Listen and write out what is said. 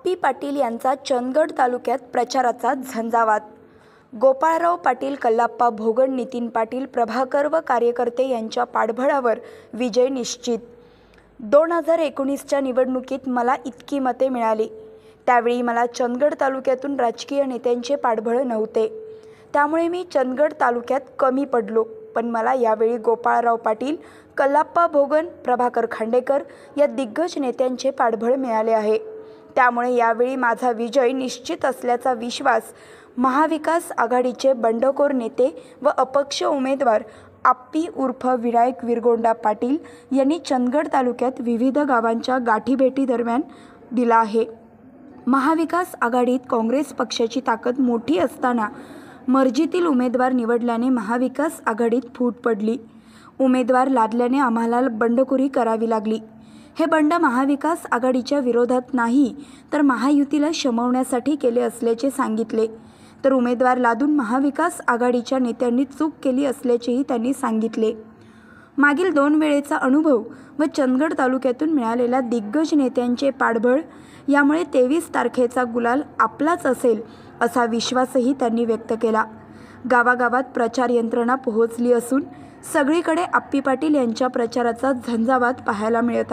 आप्पी पाटील यांचा चंदगड तालुक्यात प्रचाराचा झंझावात। गोपाळराव पाटील, कल्लाप्पा भोगण, नितीन पाटील, प्रभाकर व कार्यकर्ते यांच्या पाठबळावर विजय निश्चित। 2019च्या निवडणुकीत मला इतकी मते मिळाली। त्यावेळी मला चंदगड तालुक्यातून राजकीय नेत्यांचे पाठबळ नव्हते, त्यामुळे मी चंदगड तालुक्यात कमी पडलो। पण मला यावेळी गोपाळराव पाटील, कल्लाप्पा भोगण, प्रभाकर खांडेकर या दिग्गज नेत्यांचे पाठबळ मिळाले आहे। त्यामुळे यावेळी माझा विजय निश्चित असल्याचा विश्वास महाविकास आघाडीचे बंडखोर नेते व अपक्ष उमेदवार आप्पी उर्फ विनायक विरगोंडा पाटील यांनी चंदगड तालुक्यात विविध गावांच्या गाठीभेटी दरम्यान दिला आहे। महाविकास आघाडीत काँग्रेस पक्षाची ताकद मोठी असताना मर्जीतील उमेदवार निवडल्याने महाविकास आघाडीत फूट पडली। उमेदवार लादल्याने आम्हाला बंडखोरी करावी लागली। हे बंड महाविकास आघाडीच्या विरोधात नाही तर महायुतीला शमवण्यासाठी केले असल्याचे सांगितले। तर उमेदवार लादून महाविकास आघाडीच्या नेत्यांनी चूक केली असल्याचेही त्यांनी सांगितले। मागील 2 वेळेचा अनुभव व चंदगड तालुक्यातून मिळालेल्या दिग्गज नेत्यांचे पाठबळ यामुळे 23 तारखेचा गुलाल आपलाच असेल असा विश्वासही त्यांनी व्यक्त केला। गावागावात प्रचार यंत्रणा पोहोचली असून सगळीकडे आप्पी पाटील यांच्या प्रचाराचा झंझावात पाहायला मिळत आहे।